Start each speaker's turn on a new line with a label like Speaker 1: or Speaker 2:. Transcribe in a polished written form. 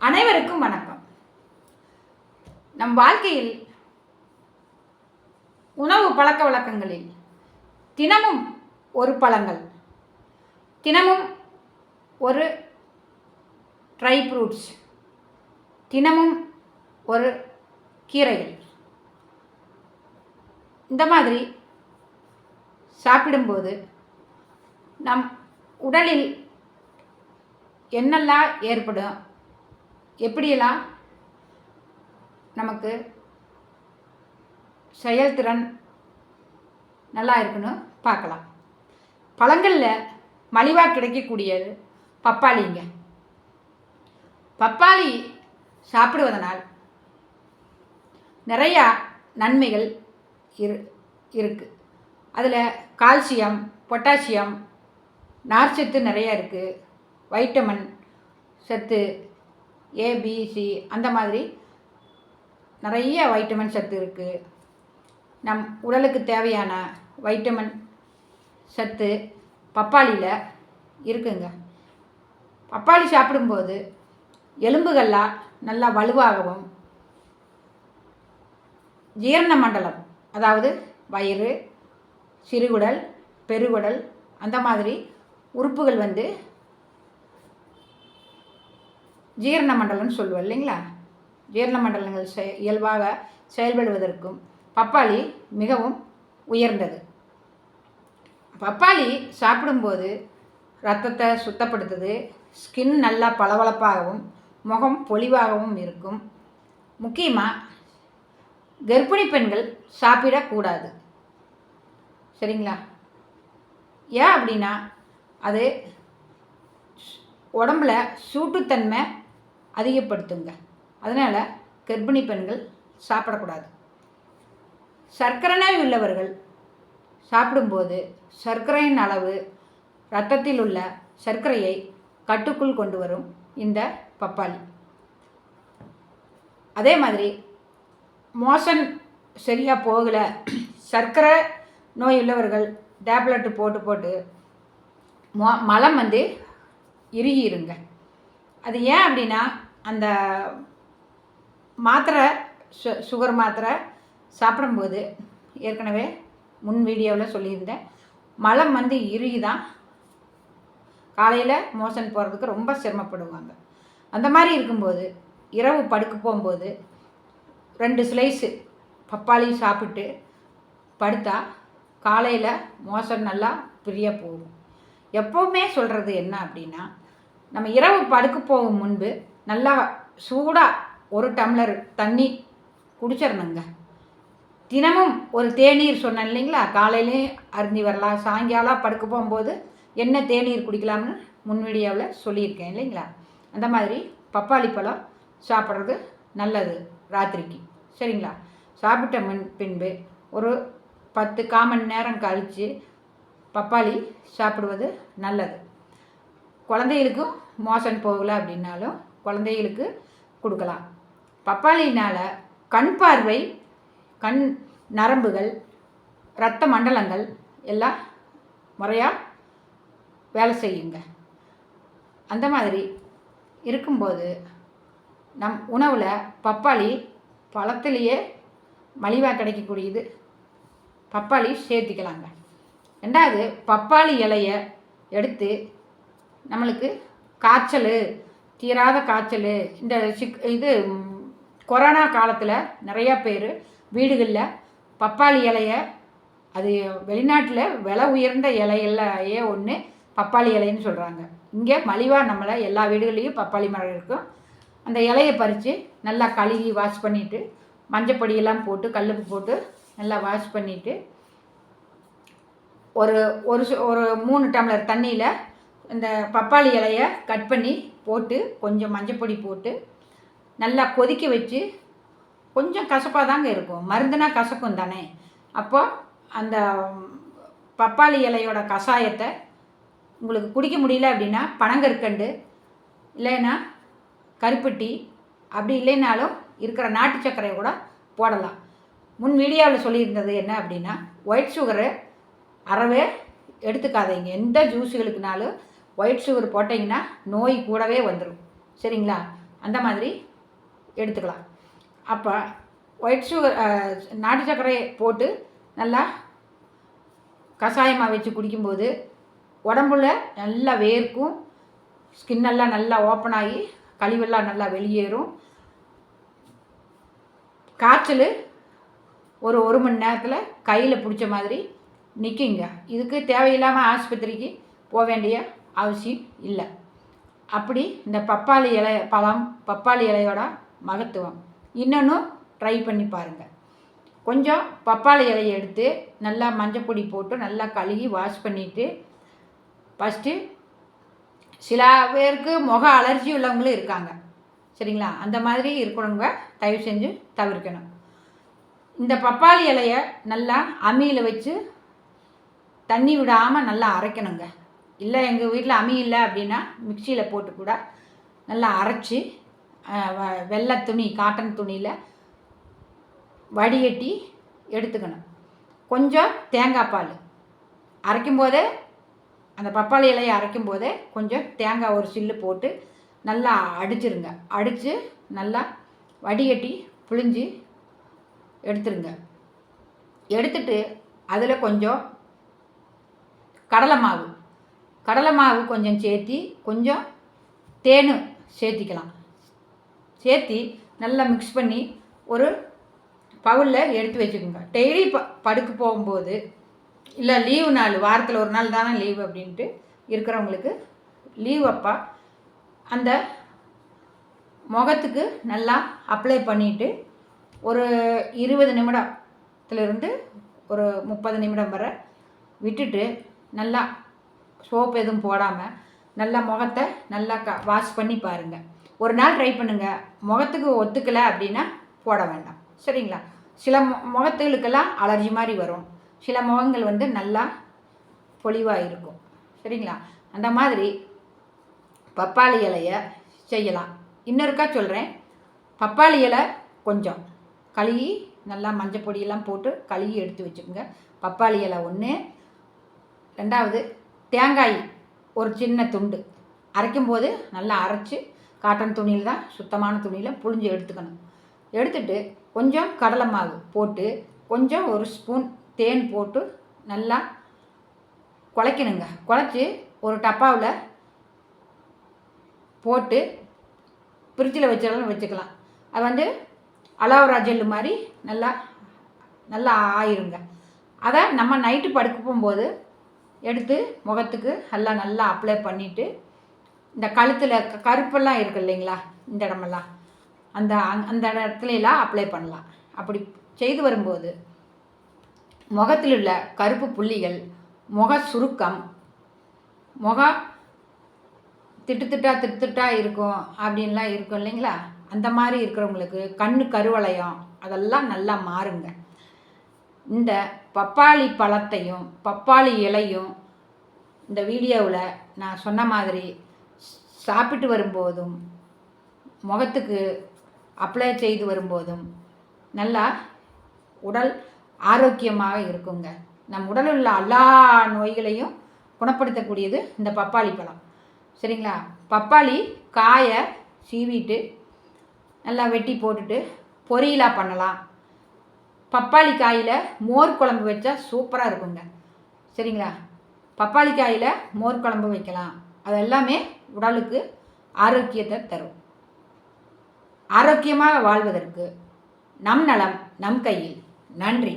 Speaker 1: அனைவருக்கும் வணக்கம். நம் வாழ்க்கையில் உணவு பழக்க வழக்கங்களில் தினமும் ஒரு பழங்கள், தினமும் ஒரு ட்ரை ஃப்ரூட்ஸ், தினமும் ஒரு கீரைகள், இந்த மாதிரி சாப்பிடும்போது நம் உடலில் என்னெல்லாம் ஏற்படும், எப்படியெல்லாம் நமக்கு செயல்திறன் நல்லா இருக்குன்னு பார்க்கலாம். பழங்களில் மலிவாக கிடைக்கக்கூடியது பப்பாளிங்க. பப்பாளி சாப்பிடுவதனால் நிறையா நன்மைகள் இருக்குது. அதில் கால்சியம், பொட்டாசியம், நார்ச்சத்து நிறையா இருக்குது. வைட்டமின் சத்து ஏபிசி அந்த மாதிரி நிறைய வைட்டமின் சத்து இருக்குது. நம் உடலுக்கு தேவையான வைட்டமின் சத்து பப்பாளியில் இருக்குங்க. பப்பாளி சாப்பிடும்போது எலும்புகள்லாம் நல்லா வலுவாகவும், ஜீரண மண்டலம் அதாவது வயிறு, சிறுகுடல், பெருகுடல் அந்த மாதிரி உறுப்புகள் ஜீரண மண்டலம்னு சொல்லுவோம் இல்லைங்களா, ஜீரண மண்டலங்கள் இயல்பாக செயல்படுவதற்கும் பப்பாளி மிகவும் உயர்ந்தது. பப்பாளி சாப்பிடும்போது இரத்தத்தை சுத்தப்படுத்துது. ஸ்கின் நல்லா பளபளப்பாகவும் முகம் பொலிவாகவும் இருக்கும். முக்கியமாக கர்ப்பிணி பெண்கள் சாப்பிடக்கூடாது, சரிங்களா? ஏன் அப்படின்னா அது உடம்புல சூட்டுத்தன்மை அதிகப்படுத்துங்க. அதனால் கர்ப்பிணி பெண்கள் சாப்பிடக்கூடாது. சர்க்கரை நோய் உள்ளவர்கள் சாப்பிடும்போது சர்க்கரையின் அளவு, இரத்தத்தில் உள்ள சர்க்கரையை கட்டுக்குள் கொண்டு வரும் இந்த பப்பாளி. அதே மாதிரி மோஷன் சரியாக போகலை, சர்க்கரை நோய் உள்ளவர்கள் டேப்லெட்டு போட்டு மலம் இறுகிருங்க. அது ஏன் அப்படின்னா அந்த மாத்திரை, சுகர் மாத்திரை சாப்பிடும்போது ஏற்கனவே முன் வீடியோவில் சொல்லியிருந்தேன், மலம் இறுகி தான் காலையில் மோஷன் போகிறதுக்கு ரொம்ப சிரமப்படுவாங்க. அந்த மாதிரி இருக்கும்போது இரவு படுக்க போகும்போது 2 ஸ்லைஸு பப்பாளி சாப்பிட்டு படுத்தா காலையில் மோஷன் நல்லா ஃப்ரீயாக போகும். எப்போவுமே சொல்கிறது என்ன அப்படின்னா, நம்ம இரவு படுக்க போகும் முன்பு நல்லா சூடாக 1 டம்ளர் தண்ணி குடிச்சிடணுங்க. தினமும் ஒரு தேநீர் சொன்னேன் இல்லைங்களா, காலையிலே அருந்தி வரலாம், சாயங்காலம் படுக்க போகும்போது என்ன தேநீர் குடிக்கலாம்னு முன் வீடியோவில் சொல்லியிருக்கேன் இல்லைங்களா. அந்த மாதிரி பப்பாளி பழம் சாப்பிட்றது நல்லது ராத்திரிக்கு, சரிங்களா? சாப்பிட்ட பின்பு ஒரு 10 காமணி நேரம் கழித்து பப்பாளி சாப்பிடுவது நல்லது. குழந்தைகளுக்கும் மோஷன் போகலை அப்படின்னாலும் குழந்தைகளுக்கு கொடுக்கலாம். பப்பாளினால் கண் பார்வை, கண் நரம்புகள், இரத்த மண்டலங்கள் எல்லாம் முறையாக வேலை செய்யுங்க. அந்த மாதிரி இருக்கும்போது நம் உணவில் பப்பாளி பழத்துலேயே மலிவாக கிடைக்கக்கூடியது பப்பாளி சேர்த்திக்கலாங்க. 2வது, பப்பாளி இலையை எடுத்து நம்மளுக்கு காய்ச்சல், தீராத காய்ச்சல், இந்த இது கொரோனா காலத்தில் நிறையா பேர் வீடுகளில் பப்பாளி இலையை, அது வெளிநாட்டில் விலை உயர்ந்த இலையிலையே ஒன்று பப்பாளி இலைன்னு சொல்கிறாங்க. இங்கே மலிவாக நம்மளை எல்லா வீடுகள்லேயும் பப்பாளி மரம் இருக்கும். அந்த இலையை பறித்து நல்லா கழுவி வாஷ் பண்ணிவிட்டு மஞ்சப்பொடியெல்லாம் போட்டு கல்லுப்பு போட்டு நல்லா வாஷ் பண்ணிவிட்டு ஒரு 3 டம்ளர் தண்ணியில் இந்த பப்பாளி இலையை கட் பண்ணி போட்டு கொஞ்சம் மஞ்சப்பொடி போட்டு நல்லா கொதிக்க வச்சு, கொஞ்சம் கசப்பாக தாங்க இருக்கும், மருந்துனா கசக்கும் தானே. அப்போ அந்த பப்பாளி இலையோட கஷாயத்தை உங்களுக்கு குடிக்க முடியல அப்படின்னா பனங்கற்கண்டு இல்லைன்னா கருப்பட்டி, அப்படி இல்லைனாலும் இருக்கிற நாட்டு சர்க்கரையை கூட போடலாம். முன் வீடியோவில் சொல்லியிருந்தது என்ன அப்படின்னா, ஒயிட் சுகரு அறவே எடுத்துக்காதீங்க. எந்த ஜூஸுகளுக்குனாலும் ஒயிட் சுகர் போட்டிங்கன்னா நோய் கூடவே வந்துடும், சரிங்களா? அந்த மாதிரி எடுத்துக்கலாம். அப்போ ஒயிட் சுகர் நாட்டு சர்க்கரையை போட்டு நல்லா கஷாயமாக வச்சு குடிக்கும்போது உடம்புல நல்லா வேர்க்கும், ஸ்கின்னெல்லாம் நல்லா ஓப்பன் ஆகி கழிவெல்லாம் நல்லா வெளியேறும். காய்ச்சல் ஒரு மணி நேரத்தில் கையில் பிடிச்ச மாதிரி நிற்குங்க. இதுக்கு தேவையில்லாமல் ஆஸ்பத்திரிக்கு போக வேண்டிய அவசியம் இல்லை. அப்படி இந்த பப்பாளி இலை பழம், பப்பாளி இலையோட மகத்துவம் இன்னொன்று ட்ரை பண்ணி பாருங்கள். கொஞ்சம் பப்பாளி இலையை எடுத்து நல்லா மஞ்சப்பொடி போட்டு நல்லா கழுகி வாஷ் பண்ணிவிட்டு, ஃபஸ்ட்டு சில பேருக்கு முக அலர்ஜி உள்ளவங்களும் இருக்காங்க, சரிங்களா? அந்த மாதிரி இருக்கிறவங்க தயவு செஞ்சு தவிர்க்கணும். இந்த பப்பாளி இலையை நல்லா அம்மியில் வச்சு தண்ணி விடாமல் நல்லா அரைக்கணுங்க. இல்லை எங்கள் வீட்டில் அம்மி இல்லை அப்படின்னா மிக்சியில் போட்டு கூட நல்லா அரைச்சி வெள்ளை துணி, காட்டன் துணியில் வடிகட்டி எடுத்துக்கணும். கொஞ்சம் தேங்காய் பால் அரைக்கும் போதே, அந்த பப்பாளி இலையை அரைக்கும் போதே கொஞ்சம் தேங்காய் ஒரு சில்லு போட்டு நல்லா அடிச்சிருங்க. அடித்து நல்லா வடிகட்டி புழிஞ்சு எடுத்துருங்க. எடுத்துட்டு அதில் கொஞ்சம் கடலை மாவு கொஞ்சம் சேர்த்தி கொஞ்சம் தேன் சேர்த்திக்கலாம். சேர்த்தி நல்லா மிக்ஸ் பண்ணி ஒரு பவுலில் எடுத்து வச்சுக்கோங்க. டெய்லி படுக்க போகும்போது, இல்லை லீவு நாள், வாரத்தில் ஒரு நாள் தானே லீவு அப்படின்ட்டு இருக்கிறவங்களுக்கு லீவ் அப்போ அந்த முகத்துக்கு நல்லா அப்ளை பண்ணிவிட்டு ஒரு 20 நிமிடத்துலேருந்து ஒரு 30 நிமிடம் வரை விட்டுட்டு நல்லா சோப்பு எதுவும் போடாமல் நல்லா முகத்தை நல்லா வாஷ் பண்ணி பாருங்கள். ஒரு நாள் ட்ரை பண்ணுங்கள். முகத்துக்கு ஒத்துக்கலை அப்படின்னா போட வேண்டாம், சரிங்களா? சில முகத்துகளுக்கெல்லாம் அலர்ஜி மாதிரி வரும், சில முகங்கள் வந்து நல்லா பொலிவாக இருக்கும், சரிங்களா? அந்த மாதிரி பப்பாளி இலையை செய்யலாம். இன்னொருக்கா சொல்கிறேன், பப்பாளி இலை கொஞ்சம் கழுவி நல்லா மஞ்சள் பொடியெல்லாம் போட்டு கழுவி எடுத்து வச்சுக்கோங்க. பப்பாளி இலை ஒன்று. ரெண்டாவது தேங்காய் ஒரு சின்ன துண்டு அரைக்கும்போது நல்லா அரைச்சி காட்டன் துணியில் தான், சுத்தமான துணியில் புழிஞ்சு எடுத்துக்கணும். எடுத்துட்டு கொஞ்சம் கடலை மாவு போட்டு கொஞ்சம் ஒரு ஸ்பூன் தேன் போட்டு நல்லா குழைக்கணுங்க. குழைச்சி ஒரு டப்பாவில் போட்டு ஃப்ரிட்ஜில் வச்சுக்கலாம். அது வந்து அலோவேரா ஜெல்லு மாதிரி நல்லா நல்லா ஆயிருங்க. அதை நம்ம நைட்டு படுக்க போகும்போது எடுத்து முகத்துக்கு எல்லாம் நல்லா அப்ளை பண்ணிவிட்டு, இந்த கழுத்தில் கருப்பெல்லாம் இருக்குது இல்லைங்களா, இந்த இடமெல்லாம் அந்த இடத்துலலாம் அப்ளை பண்ணலாம். அப்படி செய்து வரும்போது முகத்தில் உள்ள கருப்பு புள்ளிகள், முக சுருக்கம், முகம் திட்டுத்திட்டா இருக்கும் அப்படின்லாம் இருக்கும் இல்லைங்களா, அந்த மாதிரி இருக்கிறவங்களுக்கு கண்ணு கருவளையம் அதெல்லாம் நல்லா மாறுங்க. இந்த பப்பாளி பழத்தையும் பப்பாளி இலையும் இந்த வீடியோவில் நான் சொன்ன மாதிரி சாப்பிட்டு வரும்போதும் முகத்துக்கு அப்ளை செய்து வரும்போதும் நல்லா உடல் ஆரோக்கியமாக இருக்குங்க. நம் உடலில் உள்ள எல்லா நோய்களையும் குணப்படுத்தக்கூடியது இந்த பப்பாளி பழம், சரிங்களா? பப்பாளி காயை சீவிட்டு நல்லா வெட்டி போட்டுட்டு பொரியலாக பண்ணலாம். பப்பாளி காயில் மோர் குழம்பு வச்சா சூப்பராக இருக்குங்க, சரிங்களா? பப்பாளி காயில் மோர் குழம்பு வைக்கலாம். அது எல்லாமே உடலுக்கு ஆரோக்கியத்தை தரும். ஆரோக்கியமாக வாழ்வதற்கு நம் நலம் நம் கையில். நன்றி.